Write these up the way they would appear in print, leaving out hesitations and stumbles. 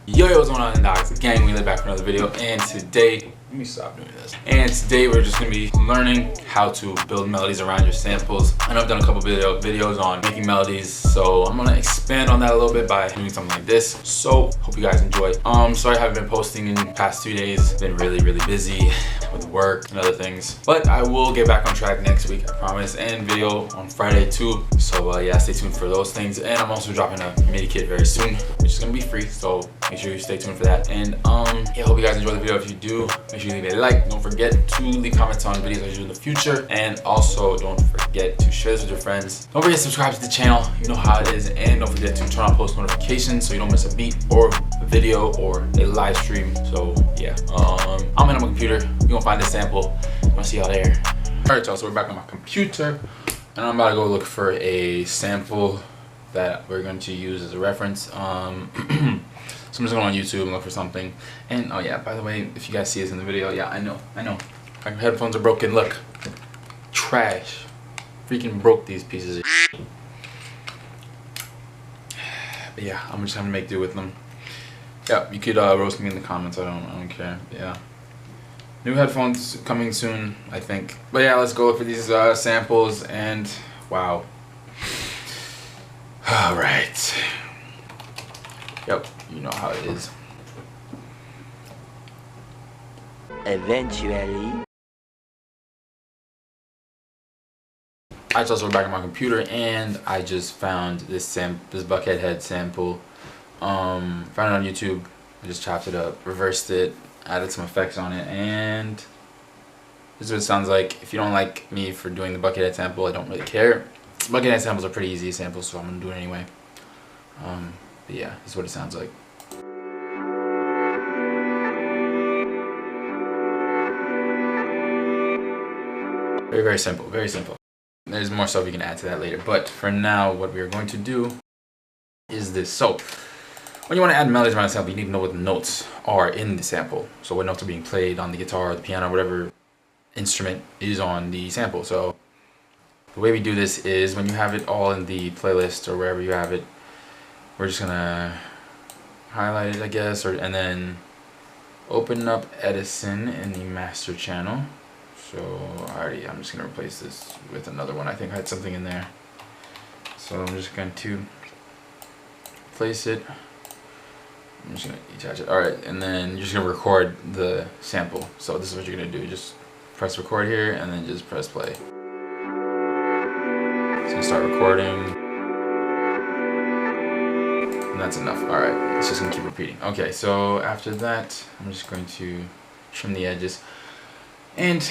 Yo, what's going on, dogs? Gang, we live back for another video, and today, let me stop doing this. And today we're just gonna be learning how to build melodies around your samples. I know I've done a couple videos on making melodies, so I'm gonna expand on that a little bit by doing something like this. So hope you guys enjoy. Sorry I haven't been posting in the past 2 days. Been really busy with work and other things, but I will get back on track next week, I promise, and video on Friday too. So yeah, stay tuned for those things. And I'm also dropping a mini kit very soon, which is gonna be free, so make sure you stay tuned for that. And yeah, hope you guys enjoy the video. If you do, make sure you leave a like. Don't forget to leave comments on videos I do in the future, and also don't forget to share this with your friends. Don't forget to subscribe to the channel, you know how it is, and don't forget to turn on post notifications so you don't miss a beat or a video or a live stream. So yeah, I'm in on my computer. You're gonna find this sample. I'll see y'all there. Alright y'all, so we're back on my computer, and I'm about to go look for a sample that we're going to use as a reference. So I'm just going on YouTube and look for something. And oh yeah, by the way, if you guys see this in the video, yeah, I know my headphones are broken. Look, trash, freaking broke these pieces of shit. But yeah, I'm just gonna make do with them. Yeah, you could roast me in the comments. I don't care. Yeah, new headphones coming soon, I think. But yeah, let's go look for these samples. And wow. All right. Yep, you know how it is. Eventually. Alright, so we're back on my computer, and I just found this Buckhead head sample. Found it on YouTube. I just chopped it up, reversed it, added some effects on it, and this is what it sounds like. If you don't like me for doing the Buckethead sample, I don't really care. Buckethead samples are pretty easy samples, so I'm gonna do it anyway. But yeah, this is what it sounds like. Very simple, very simple. There's more stuff you can add to that later, but for now, what we are going to do is this. So when you want to add melodies around a sample, you need to know what the notes are in the sample. So what notes are being played on the guitar, or the piano, whatever instrument is on the sample. So the way we do this is when you have it all in the playlist or wherever you have it, we're just gonna highlight it, I guess, and then open up Edison in the master channel. So I'm just gonna replace this with another one. I think I had something in there, so I'm just going to place it. I'm just gonna attach it. All right, and then you're just gonna record the sample. So this is what you're gonna do. Just press record here, and then just press play. It's gonna start recording. And that's enough. Alright, it's just gonna keep repeating. Okay, so after that, I'm just going to trim the edges and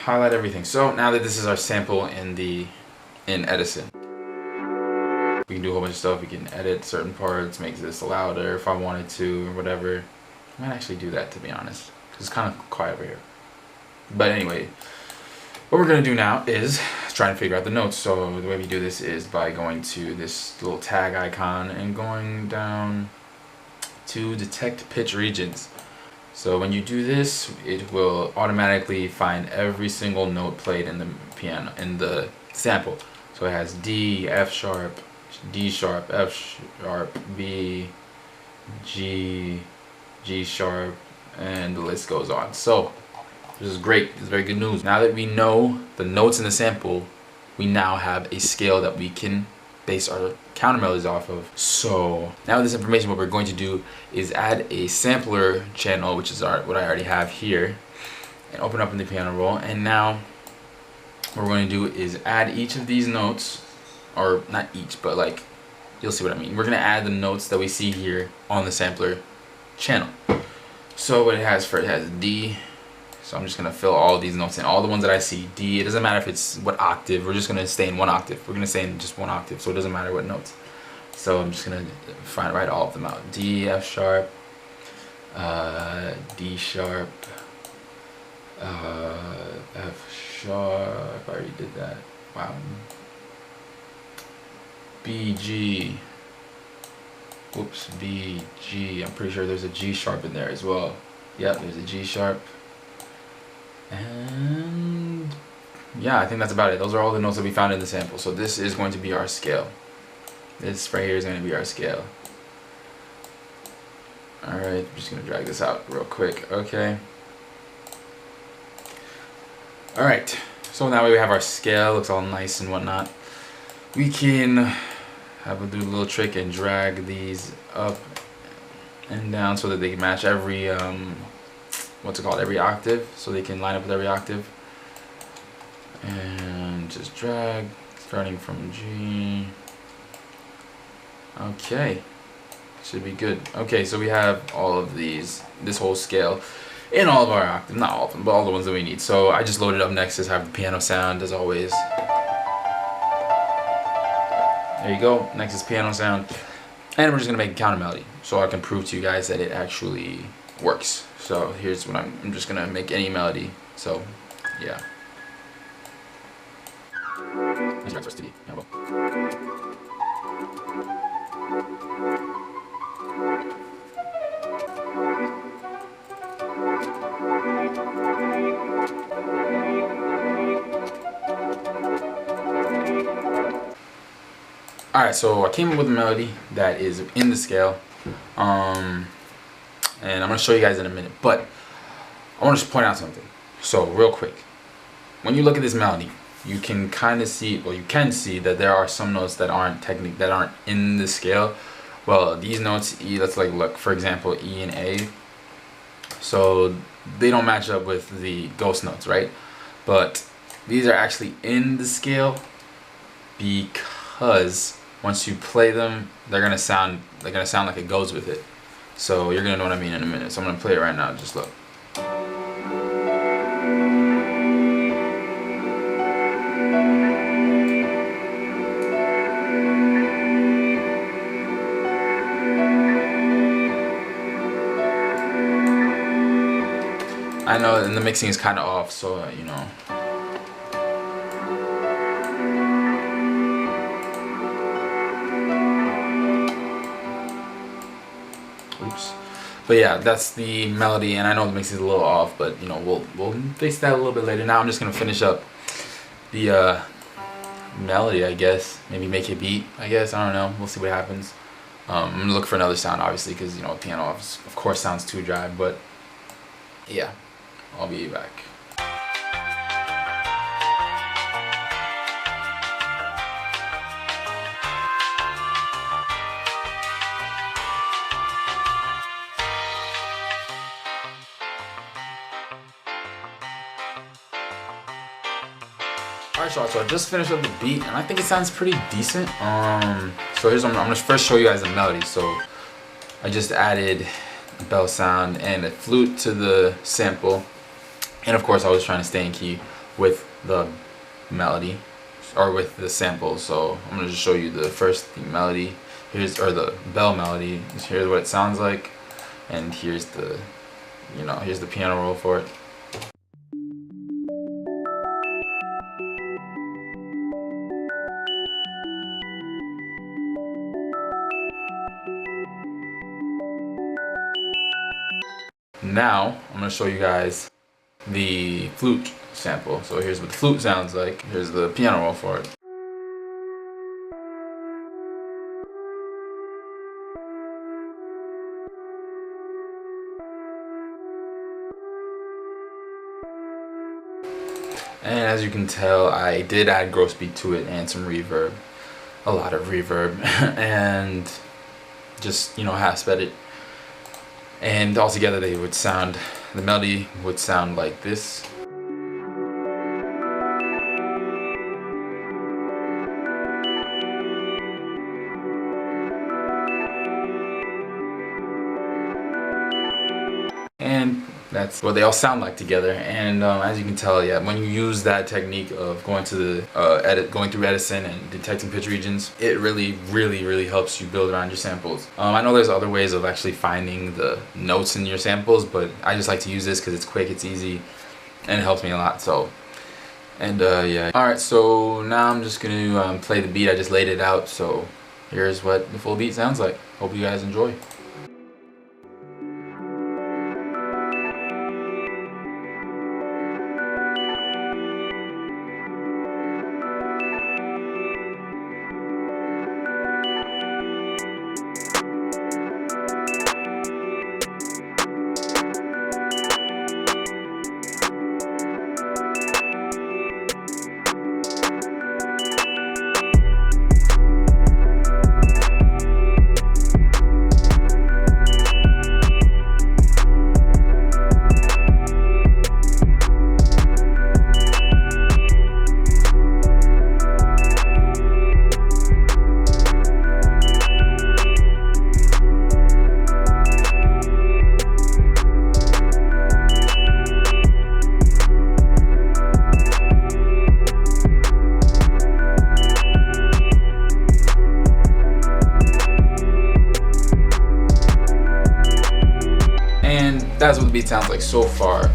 highlight everything. So now that this is our sample in Edison, we can do a whole bunch of stuff. We can edit certain parts, make this louder if I wanted to, or whatever. I might actually do that, to be honest, because it's kind of quiet over here. But anyway, what we're gonna do now is try and figure out the notes. So the way we do this is by going to this little tag icon and going down to detect pitch regions. So when you do this, it will automatically find every single note played in the piano, in the sample. So it has D, F sharp, D sharp, F sharp, B, G, G sharp, and the list goes on. So this is great. It's very good news. Now that we know the notes in the sample, we now have a scale that we can base our counter melodies off of. So now with this information, what we're going to do is add a sampler channel, which is what I already have here, and open up in the piano roll. And now what we're going to do is add each of these notes, or not each, but like, you'll see what I mean. We're going to add the notes that we see here on the sampler channel. So what it has D. So I'm just going to fill all these notes in, all the ones that I see. D, it doesn't matter if it's what octave, we're just going to stay in one octave. We're going to stay in just one octave, so it doesn't matter what notes. So I'm just going to write all of them out. D, F sharp, D sharp, F sharp, I already did that. Wow. B, G, whoops, B, G, I'm pretty sure there's a G sharp in there as well. Yep, there's a G sharp. And yeah, I think that's about it. Those are all the notes that we found in the sample. So this is going to be our scale. This right here is going to be our scale. Alright, I'm just gonna drag this out real quick. Okay. Alright, so now we have our scale, looks all nice and whatnot. We can have a do a little trick and drag these up and down so that they can match every what's it called, every octave, so they can line up with every octave. And just drag, starting from G. Okay, should be good. Okay, so we have all of these, this whole scale in all of our octaves, not all of them, but all the ones that we need. So I just loaded up next is have the piano sound as always. There you go, next is piano sound. And we're just gonna make a counter melody so I can prove to you guys that it actually works. So here's what I'm just gonna make any melody. So yeah. Alright, so I came up with a melody that is in the scale, and I'm going to show you guys in a minute, but I want to just point out something. So real quick, when you look at this melody, you can kind of see, well, you can see that there are some notes that aren't in the scale. Well, these notes, E, let's like look, for example, E and A, so they don't match up with the ghost notes, right? But these are actually in the scale because once you play them, they're gonna sound like it goes with it. So you're gonna know what I mean in a minute. So I'm gonna play it right now. Just look. I know, and the mixing is kind of off, so you know. Oops. But yeah, that's the melody, and I know the mix is a little off, but you know, we'll fix that a little bit later. Now I'm just gonna finish up the melody, I guess. Maybe make a beat, I guess. I don't know. We'll see what happens. I'm gonna look for another sound, obviously, because you know, piano of course sounds too dry. But yeah, I'll be back. Alright, so I just finished up the beat, and I think it sounds pretty decent. So here's I'm gonna first show you guys the melody. So I just added a bell sound and a flute to the sample, and of course I was trying to stay in key with the melody or with the sample. So I'm gonna just show you the melody. The bell melody. Here's what it sounds like, and here's the piano roll for it. Now I'm gonna show you guys the flute sample. So here's what the flute sounds like. Here's the piano roll for it. And as you can tell, I did add gross beat to it and some reverb, a lot of reverb, and just, you know, half sped it. And altogether the melody would sound like this. And that's what they all sound like together. And as you can tell, yeah, when you use that technique of going to the going through Edison and detecting pitch regions, it really helps you build around your samples. I know there's other ways of actually finding the notes in your samples, but I just like to use this because it's quick, it's easy, and it helps me a lot. So, and yeah. All right, so now I'm just gonna play the beat. I just laid it out, so here's what the full beat sounds like. Hope you guys enjoy. that's what the beat sounds like so far.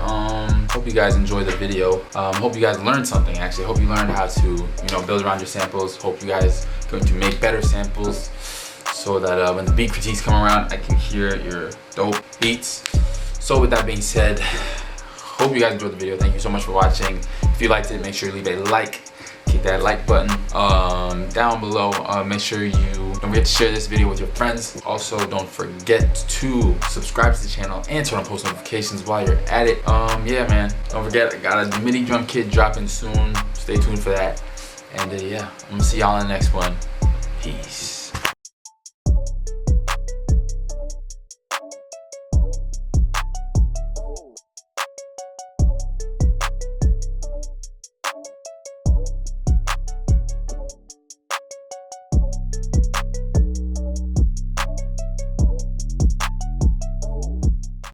Hope you guys enjoyed the video. Hope you guys learned something. Actually, hope you learned how to build around your samples. Hope you guys are going to make better samples so that when the beat critiques come around, I can hear your dope beats. So with that being said, hope you guys enjoyed the video. Thank you so much for watching. If you liked it, make sure you leave a like. Hit that like button down below. Make sure you don't forget to share this video with your friends. Also, don't forget to subscribe to the channel and turn on post notifications while you're at it. Yeah, man. Don't forget, I got a mini drum kit dropping soon. Stay tuned for that. And yeah, I'm gonna see y'all in the next one. Peace.